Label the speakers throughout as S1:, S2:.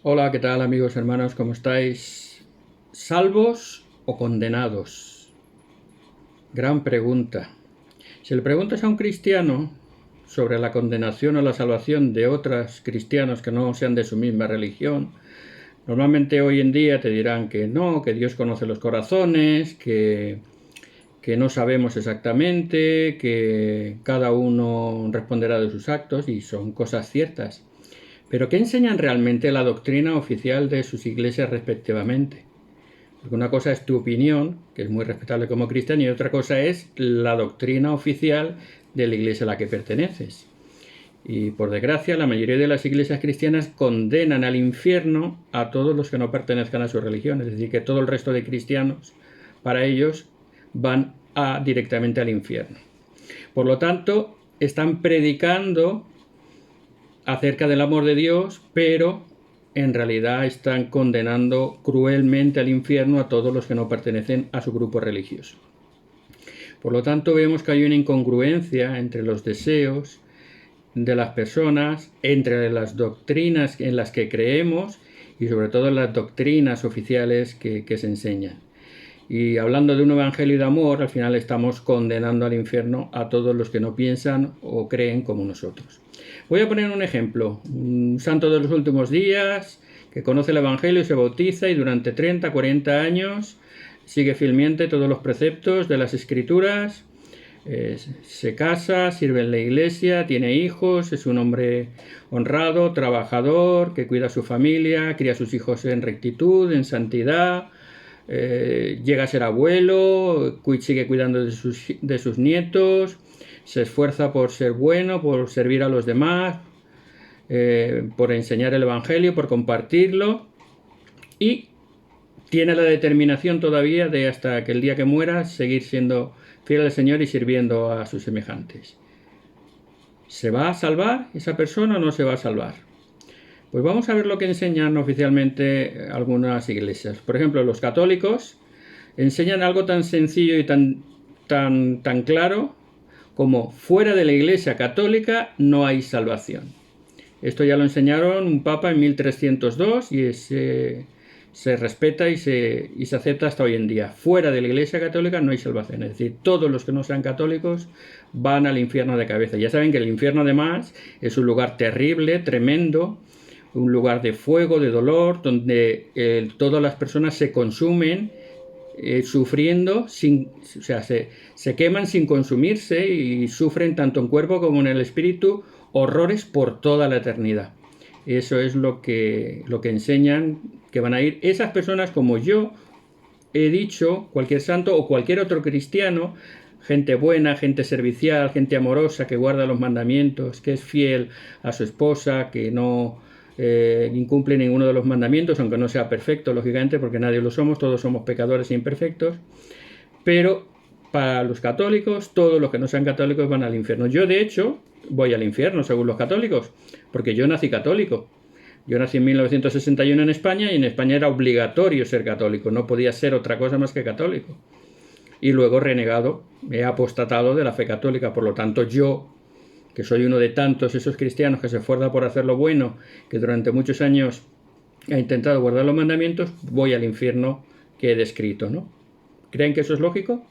S1: Hola, ¿qué tal amigos, hermanos? ¿Cómo estáis? ¿Salvos o condenados? Gran pregunta. Si le preguntas a un cristiano sobre la condenación o la salvación de otros cristianos que no sean de su misma religión, normalmente hoy en día te dirán que no, que Dios conoce los corazones, que no sabemos exactamente, que cada uno responderá de sus actos, y son cosas ciertas. Pero ¿qué enseñan realmente la doctrina oficial de sus iglesias respectivamente? Porque una cosa es tu opinión, que es muy respetable como cristiano, y otra cosa es la doctrina oficial de la iglesia a la que perteneces. Y por desgracia, la mayoría de las iglesias cristianas condenan al infierno a todos los que no pertenezcan a su religión. Es decir, que todo el resto de cristianos, para ellos, van directamente al infierno. Por lo tanto, están predicando acerca del amor de Dios, pero en realidad están condenando cruelmente al infierno a todos los que no pertenecen a su grupo religioso. Por lo tanto, vemos que hay una incongruencia entre los deseos de las personas, entre las doctrinas en las que creemos y sobre todo las doctrinas oficiales que se enseñan. Y hablando de un evangelio de amor, al final estamos condenando al infierno a todos los que no piensan o creen como nosotros. Voy a poner un ejemplo. Un santo de los últimos días que conoce el evangelio, se bautiza y durante 30, 40 años sigue fielmente todos los preceptos de las escrituras, se casa, sirve en la iglesia, tiene hijos, es un hombre honrado, trabajador, que cuida a su familia, cría a sus hijos en rectitud, en santidad, llega a ser abuelo, sigue cuidando de sus nietos, se esfuerza por ser bueno, por servir a los demás, por enseñar el evangelio, por compartirlo, y tiene la determinación todavía de, hasta que el día que muera, seguir siendo fiel al Señor y sirviendo a sus semejantes. ¿Se va a salvar esa persona o no se va a salvar? Pues vamos a ver lo que enseñan oficialmente algunas iglesias. Por ejemplo, los católicos enseñan algo tan sencillo y tan claro como: fuera de la iglesia católica no hay salvación. Esto ya lo enseñaron un papa en 1302 y se respeta y se acepta hasta hoy en día. Fuera de la iglesia católica no hay salvación. Es decir, todos los que no sean católicos van al infierno de cabeza. Ya saben que el infierno, además, es un lugar terrible, tremendo, un lugar de fuego, de dolor, donde todas las personas se consumen sufriendo, se queman sin consumirse y sufren tanto en cuerpo como en el espíritu horrores por toda la eternidad. Eso es lo que enseñan que van a ir esas personas, como yo he dicho, cualquier santo o cualquier otro cristiano, gente buena, gente servicial, gente amorosa, que guarda los mandamientos, que es fiel a su esposa, que no incumple ninguno de los mandamientos, aunque no sea perfecto, lógicamente, porque nadie lo somos, todos somos pecadores e imperfectos. Pero para los católicos, todos los que no sean católicos van al infierno. Yo, de hecho, voy al infierno, según los católicos, porque yo nací católico. Yo nací en 1961 en España, y en España era obligatorio ser católico, no podía ser otra cosa más que católico. Y luego renegado, he apostatado de la fe católica. Por lo tanto, yo, que soy uno de tantos esos cristianos que se esfuerza por hacer lo bueno, que durante muchos años ha intentado guardar los mandamientos, voy al infierno que he descrito, ¿no? ¿Creen que eso es lógico?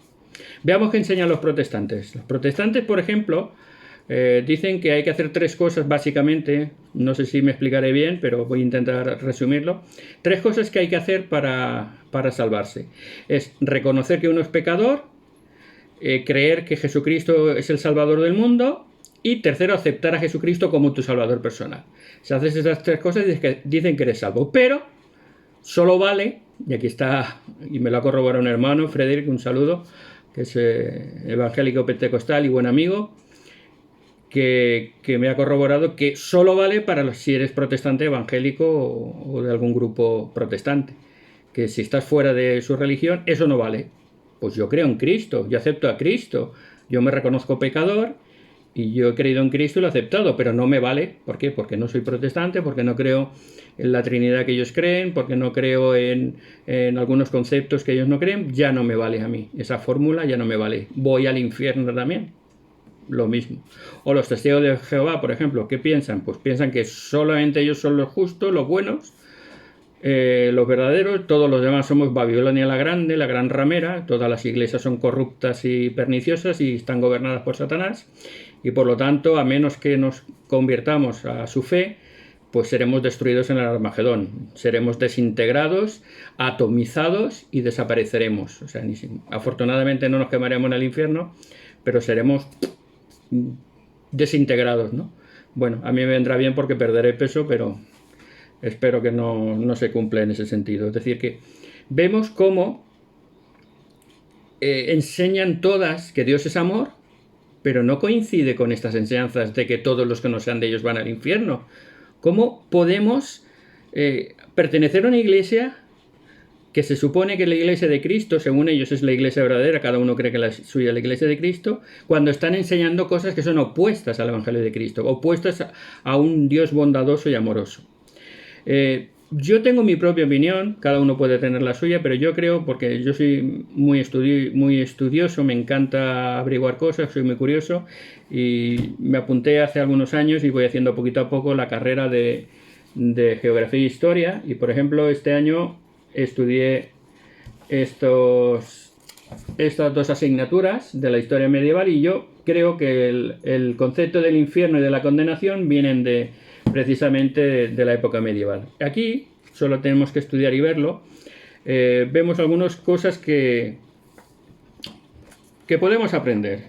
S1: Veamos qué enseñan los protestantes. Los protestantes, por ejemplo, dicen que hay que hacer tres cosas básicamente. No sé si me explicaré bien, pero voy a intentar resumirlo. Tres cosas que hay que hacer para salvarse. Es reconocer que uno es pecador, creer que Jesucristo es el Salvador del mundo, y tercero, aceptar a Jesucristo como tu Salvador personal. Si haces esas tres cosas, dicen que eres salvo. Pero solo vale, y aquí está, y me lo ha corroborado un hermano, Frederick, un saludo, que es evangélico pentecostal y buen amigo, que me ha corroborado que solo vale para si eres protestante, evangélico o de algún grupo protestante. Que si estás fuera de su religión, eso no vale. Pues yo creo en Cristo, yo acepto a Cristo, yo me reconozco pecador y yo he creído en Cristo y lo he aceptado, pero no me vale. ¿Por qué? Porque no soy protestante, porque no creo en la Trinidad que ellos creen, porque no creo en algunos conceptos que ellos no creen. Ya no me vale a mí, esa fórmula ya no me vale. Voy al infierno también. Lo mismo. O los testigos de Jehová, por ejemplo, ¿qué piensan? Pues piensan que solamente ellos son los justos, los buenos, los verdaderos, todos los demás somos Babilonia la Grande, la gran ramera, todas las iglesias son corruptas y perniciosas y están gobernadas por Satanás, y por lo tanto, a menos que nos convirtamos a su fe, pues seremos destruidos en el Armagedón, seremos desintegrados, atomizados y desapareceremos. O sea, afortunadamente no nos quemaremos en el infierno, pero seremos desintegrados, ¿no? Bueno, a mí me vendrá bien porque perderé peso, pero espero que no se cumpla en ese sentido. Es decir, que vemos cómo enseñan todas que Dios es amor, pero no coincide con estas enseñanzas de que todos los que no sean de ellos van al infierno. ¿Cómo podemos pertenecer a una iglesia que se supone que la iglesia de Cristo, según ellos, es la iglesia verdadera, cada uno cree que la suya es la iglesia de Cristo, cuando están enseñando cosas que son opuestas al Evangelio de Cristo, opuestas a un Dios bondadoso y amoroso? Yo tengo mi propia opinión, cada uno puede tener la suya, pero yo creo, porque yo soy muy estudioso, me encanta averiguar cosas, soy muy curioso, y me apunté hace algunos años y voy haciendo poquito a poco la carrera de Geografía e Historia, y por ejemplo este año estudié estas dos asignaturas de la historia medieval, y yo creo que el concepto del infierno y de la condenación vienen precisamente de la época medieval. Aquí solo tenemos que estudiar y verlo. Vemos algunas cosas que podemos aprender.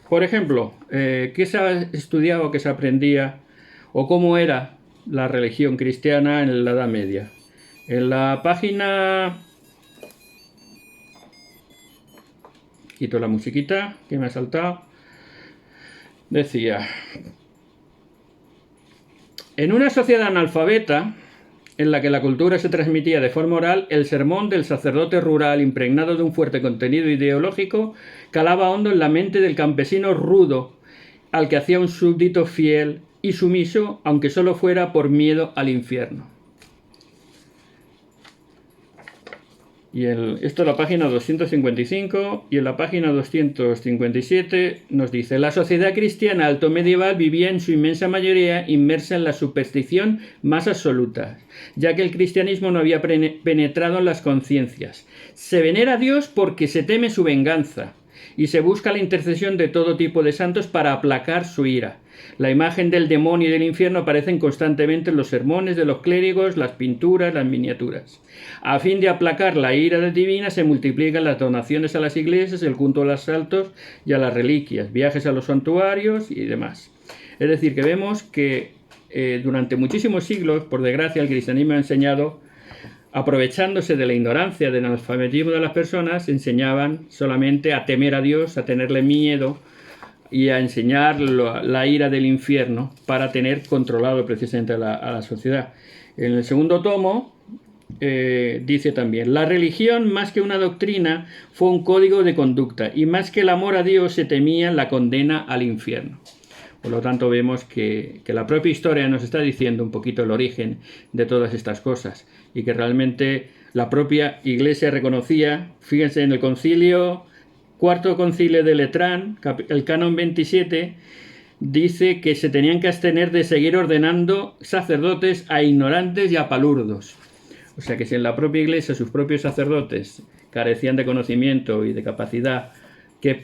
S1: Por ejemplo, ¿qué se ha estudiado, qué se aprendía o cómo era la religión cristiana en la Edad Media? En la página... Quito la musiquita que me ha saltado. Decía: en una sociedad analfabeta, en la que la cultura se transmitía de forma oral, el sermón del sacerdote rural, impregnado de un fuerte contenido ideológico, calaba hondo en la mente del campesino rudo, al que hacía un súbdito fiel y sumiso, aunque solo fuera por miedo al infierno. Y esto es la página 255, y en la página 257 nos dice: la sociedad cristiana altomedieval vivía en su inmensa mayoría inmersa en la superstición más absoluta, ya que el cristianismo no había penetrado en las conciencias. Se venera a Dios porque se teme su venganza, y se busca la intercesión de todo tipo de santos para aplacar su ira. La imagen del demonio y del infierno aparecen constantemente en los sermones de los clérigos, las pinturas, las miniaturas. A fin de aplacar la ira divina se multiplican las donaciones a las iglesias, el culto a los santos y a las reliquias, viajes a los santuarios y demás. Es decir, que vemos que durante muchísimos siglos, por desgracia, el cristianismo ha enseñado, aprovechándose de la ignorancia, del analfabetismo de las personas, enseñaban solamente a temer a Dios, a tenerle miedo y a enseñar la ira del infierno para tener controlado precisamente a la sociedad. En el segundo tomo dice también: la religión, más que una doctrina, fue un código de conducta, y más que el amor a Dios se temía la condena al infierno. Por lo tanto, vemos que la propia historia nos está diciendo un poquito el origen de todas estas cosas, y que realmente la propia Iglesia reconocía, fíjense en el Cuarto Concilio de Letrán, el Canon 27, dice que se tenían que abstener de seguir ordenando sacerdotes a ignorantes y a palurdos. O sea que si en la propia Iglesia sus propios sacerdotes carecían de conocimiento y de capacidad, ¿qué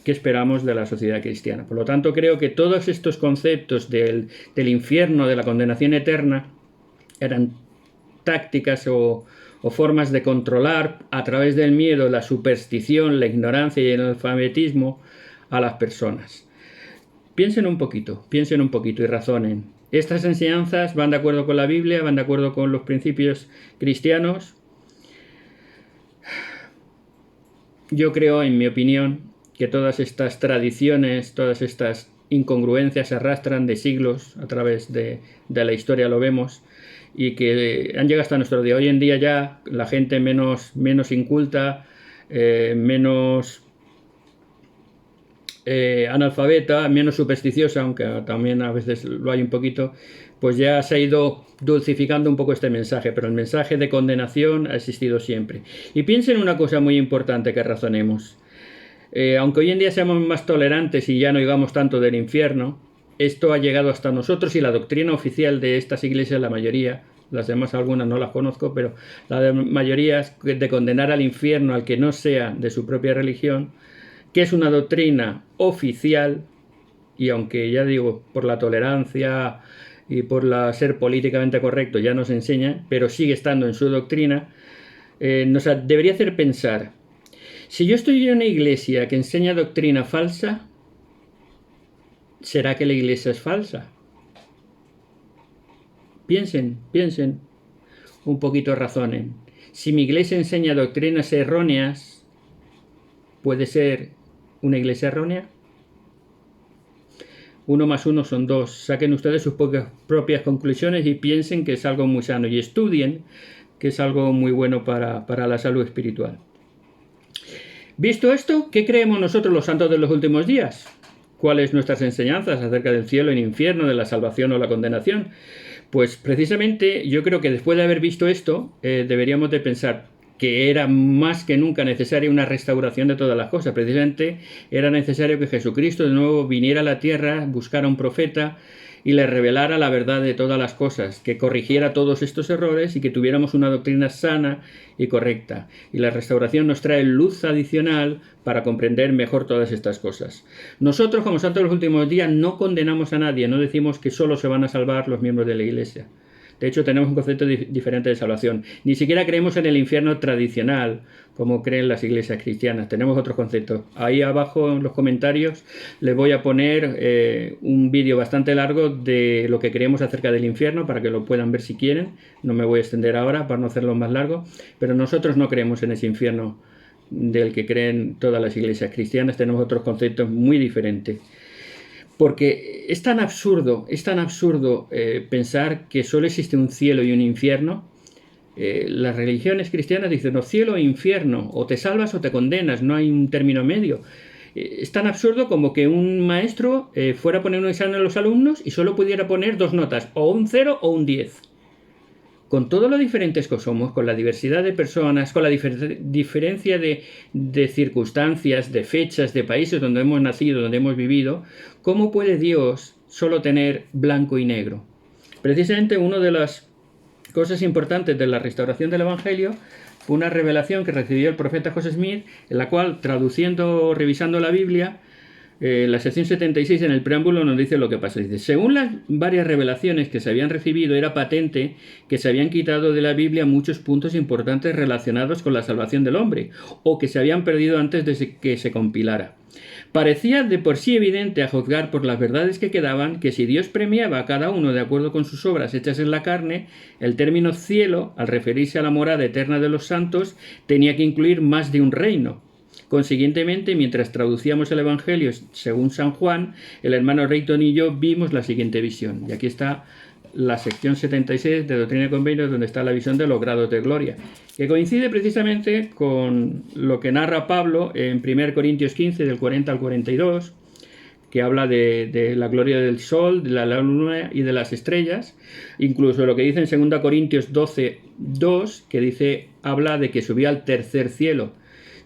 S1: esperamos de la sociedad cristiana? Por lo tanto, creo que todos estos conceptos del infierno, de la condenación eterna, eran tácticas o formas de controlar a través del miedo, la superstición, la ignorancia y el analfabetismo a las personas. Piensen un poquito y razonen. ¿Estas enseñanzas van de acuerdo con la Biblia? ¿Van de acuerdo con los principios cristianos? Yo creo, en mi opinión, que todas estas tradiciones, todas estas incongruencias se arrastran de siglos a través de la historia, lo vemos, y que han llegado hasta nuestro día. Hoy en día ya la gente menos inculta, menos analfabeta, menos supersticiosa, aunque también a veces lo hay un poquito, pues ya se ha ido dulcificando un poco este mensaje, pero el mensaje de condenación ha existido siempre. Y piensen en una cosa muy importante que razonemos. Aunque hoy en día seamos más tolerantes y ya no digamos tanto del infierno, esto ha llegado hasta nosotros, y la doctrina oficial de estas iglesias, la mayoría, las demás algunas no las conozco, pero la mayoría es de condenar al infierno al que no sea de su propia religión, que es una doctrina oficial, y aunque ya digo, por la tolerancia y por ser políticamente correcto ya nos enseña, pero sigue estando en su doctrina, nos debería hacer pensar, si yo estoy en una iglesia que enseña doctrina falsa, ¿será que la iglesia es falsa? Piensen, un poquito razonen. Si mi iglesia enseña doctrinas erróneas, ¿puede ser una iglesia errónea? 1 más 1 son 2. Saquen ustedes sus propias conclusiones y piensen que es algo muy sano y estudien que es algo muy bueno para la salud espiritual. Visto esto, ¿qué creemos nosotros los santos de los últimos días? ¿Cuáles nuestras enseñanzas acerca del cielo y el infierno, de la salvación o la condenación? Pues precisamente yo creo que después de haber visto esto, deberíamos de pensar que era más que nunca necesaria una restauración de todas las cosas. Precisamente era necesario que Jesucristo de nuevo viniera a la tierra, buscara un profeta y le revelara la verdad de todas las cosas, que corrigiera todos estos errores y que tuviéramos una doctrina sana y correcta. Y la restauración nos trae luz adicional para comprender mejor todas estas cosas. Nosotros, como santos de los últimos días, no condenamos a nadie, no decimos que solo se van a salvar los miembros de la Iglesia. De hecho, tenemos un concepto diferente de salvación. Ni siquiera creemos en el infierno tradicional, como creen las iglesias cristianas. Tenemos otros conceptos. Ahí abajo en los comentarios les voy a poner un vídeo bastante largo de lo que creemos acerca del infierno, para que lo puedan ver si quieren. No me voy a extender ahora para no hacerlo más largo, pero nosotros no creemos en ese infierno del que creen todas las iglesias cristianas. Tenemos otros conceptos muy diferentes. Porque es tan absurdo pensar que solo existe un cielo y un infierno. Las religiones cristianas dicen o cielo o infierno, o te salvas o te condenas, no hay un término medio. Es tan absurdo como que un maestro fuera a poner un examen a los alumnos y solo pudiera poner 2 notas, o un 0 o un 10. Con todo lo diferentes que somos, con la diversidad de personas, con la diferencia de circunstancias, de fechas, de países donde hemos nacido, donde hemos vivido, ¿cómo puede Dios solo tener blanco y negro? Precisamente una de las cosas importantes de la restauración del Evangelio fue una revelación que recibió el profeta José Smith, en la cual, traduciendo o revisando la Biblia, la sección 76 en el preámbulo nos dice lo que pasa. Dice, según las varias revelaciones que se habían recibido, era patente que se habían quitado de la Biblia muchos puntos importantes relacionados con la salvación del hombre, o que se habían perdido antes de que se compilara. Parecía de por sí evidente, a juzgar por las verdades que quedaban, que si Dios premiaba a cada uno de acuerdo con sus obras hechas en la carne, el término cielo, al referirse a la morada eterna de los santos, tenía que incluir más de un reino. Consiguientemente, mientras traducíamos el Evangelio según San Juan, el hermano Reyton y yo vimos la siguiente visión. Y aquí está la sección 76 de Doctrina y Convenios, donde está la visión de los grados de gloria, que coincide precisamente con lo que narra Pablo en 1 Corintios 15, del 40 al 42, que habla de la gloria del sol, de la luna y de las estrellas. Incluso lo que dice en 2 Corintios 12, 2, que habla de que subía al tercer cielo.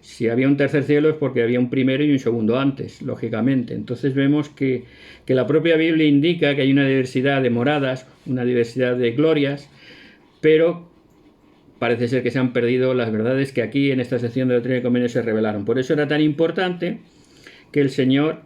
S1: Si había un tercer cielo es porque había un primero y un segundo antes, lógicamente. Entonces vemos que la propia Biblia indica que hay una diversidad de moradas, una diversidad de glorias, pero parece ser que se han perdido las verdades que aquí en esta sección de Doctrina y Convenios se revelaron. Por eso era tan importante que el Señor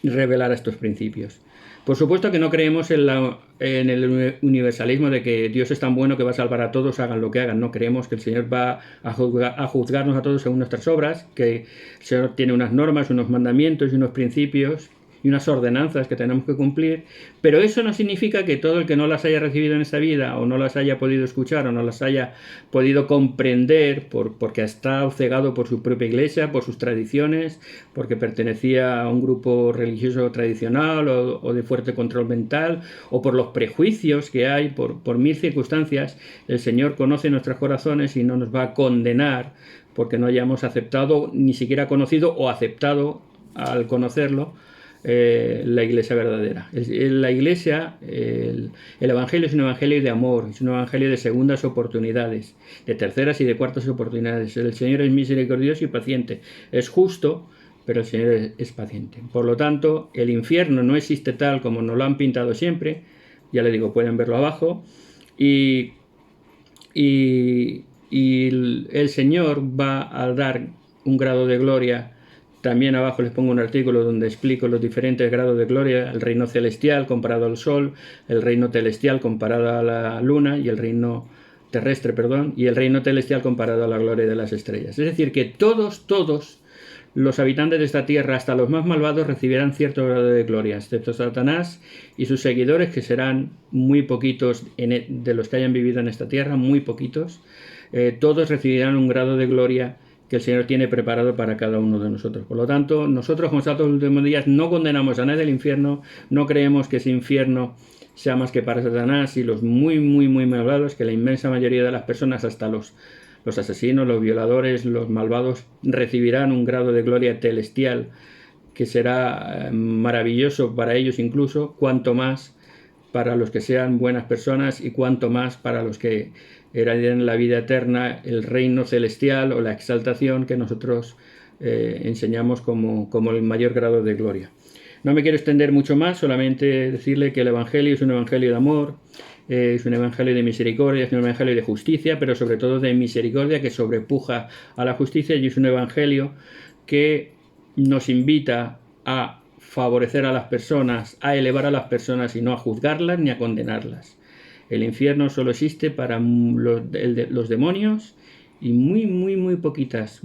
S1: revelara estos principios. Por supuesto que no creemos en el universalismo de que Dios es tan bueno que va a salvar a todos, hagan lo que hagan. No creemos que el Señor va a juzgarnos a todos según nuestras obras, que el Señor tiene unas normas, unos mandamientos y unos principios y unas ordenanzas que tenemos que cumplir, pero eso no significa que todo el que no las haya recibido en esta vida, o no las haya podido escuchar, o no las haya podido comprender porque está cegado por su propia iglesia, por sus tradiciones, porque pertenecía a un grupo religioso tradicional o de fuerte control mental, o por los prejuicios que hay, por mil circunstancias. El Señor conoce nuestros corazones y no nos va a condenar porque no hayamos aceptado, ni siquiera conocido o aceptado al conocerlo, la iglesia verdadera. La iglesia, el evangelio es un evangelio de amor, es un evangelio de segundas oportunidades, de terceras y de cuartas oportunidades. El Señor es misericordioso y paciente, es justo, pero el Señor es paciente. Por lo tanto, el infierno no existe tal como nos lo han pintado siempre, ya le digo, pueden verlo abajo, y y el Señor va a dar un grado de gloria. También abajo les pongo un artículo donde explico los diferentes grados de gloria: el reino celestial comparado al sol, el reino celestial comparado a la luna, y el reino terrestre, perdón, y el reino celestial comparado a la gloria de las estrellas. Es decir, que todos los habitantes de esta tierra, hasta los más malvados, recibirán cierto grado de gloria, excepto Satanás y sus seguidores, que serán muy poquitos de los que hayan vivido en esta tierra, muy poquitos. Todos recibirán un grado de gloria que el Señor tiene preparado para cada uno de nosotros. Por lo tanto, nosotros como santos de los últimos días no condenamos a nadie al infierno, no creemos que ese infierno sea más que para Satanás y los muy malvados, que la inmensa mayoría de las personas, hasta los asesinos, los violadores, los malvados, recibirán un grado de gloria celestial que será maravilloso para ellos incluso, cuanto más para los que sean buenas personas y cuanto más para los que hereden la vida eterna, el reino celestial o la exaltación que nosotros enseñamos como el mayor grado de gloria. No me quiero extender mucho más, solamente decirle que el Evangelio es un Evangelio de amor, es un Evangelio de misericordia, es un Evangelio de justicia, pero sobre todo de misericordia que sobrepuja a la justicia, y es un Evangelio que nos invita a favorecer a las personas, a elevar a las personas y no a juzgarlas ni a condenarlas. El infierno solo existe para los demonios y muy poquitas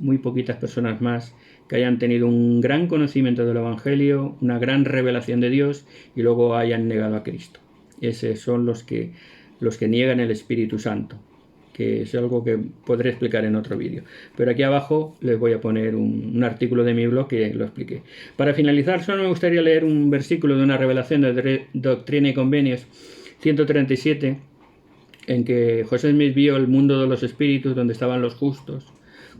S1: personas más que hayan tenido un gran conocimiento del Evangelio, una gran revelación de Dios y luego hayan negado a Cristo. Esos son los que niegan el Espíritu Santo, que es algo que podré explicar en otro vídeo. Pero aquí abajo les voy a poner un artículo de mi blog que lo expliqué. Para finalizar, solo me gustaría leer un versículo de una revelación de Doctrina y Convenios 137, en que José Smith vio el mundo de los espíritus donde estaban los justos,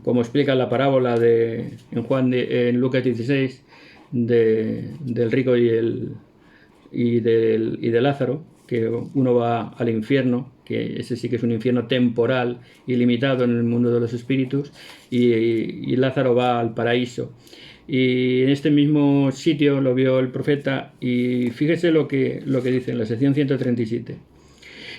S1: como explica la parábola en Lucas 16 del rico y de Lázaro, que uno va al infierno, que ese sí que es un infierno temporal y limitado en el mundo de los espíritus, y Lázaro va al paraíso. Y en este mismo sitio lo vio el profeta, y fíjese lo que dice en la sección 137.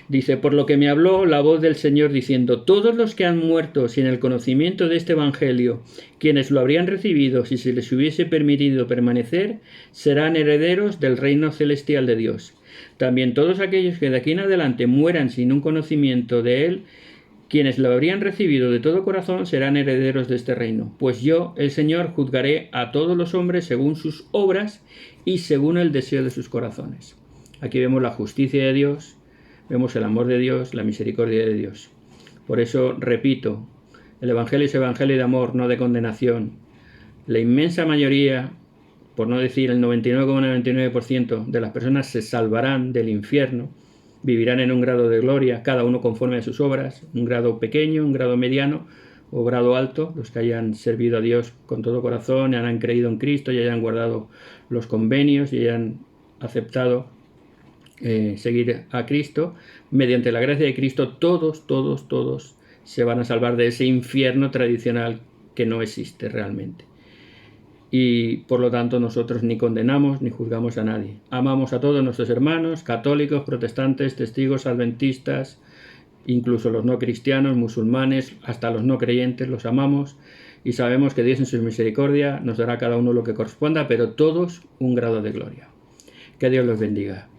S1: Dice: por lo que me habló la voz del Señor diciendo: todos los que han muerto sin el conocimiento de este Evangelio, quienes lo habrían recibido si se les hubiese permitido permanecer, serán herederos del reino celestial de Dios. También todos aquellos que de aquí en adelante mueran sin un conocimiento de él, quienes lo habrían recibido de todo corazón, serán herederos de este reino. Pues yo, el Señor, juzgaré a todos los hombres según sus obras y según el deseo de sus corazones. Aquí vemos la justicia de Dios, vemos el amor de Dios, la misericordia de Dios. Por eso, repito, el Evangelio es Evangelio de amor, no de condenación. La inmensa mayoría, por no decir el 99,99% de las personas, se salvarán del infierno, vivirán en un grado de gloria, cada uno conforme a sus obras, un grado pequeño, un grado mediano o grado alto, los que hayan servido a Dios con todo corazón, y hayan creído en Cristo y hayan guardado los convenios y hayan aceptado seguir a Cristo. Mediante la gracia de Cristo, todos se van a salvar de ese infierno tradicional que no existe realmente. Y por lo tanto nosotros ni condenamos ni juzgamos a nadie. Amamos a todos nuestros hermanos, católicos, protestantes, testigos, adventistas, incluso los no cristianos, musulmanes, hasta los no creyentes, los amamos y sabemos que Dios en su misericordia nos dará a cada uno lo que corresponda, pero todos un grado de gloria. Que Dios los bendiga.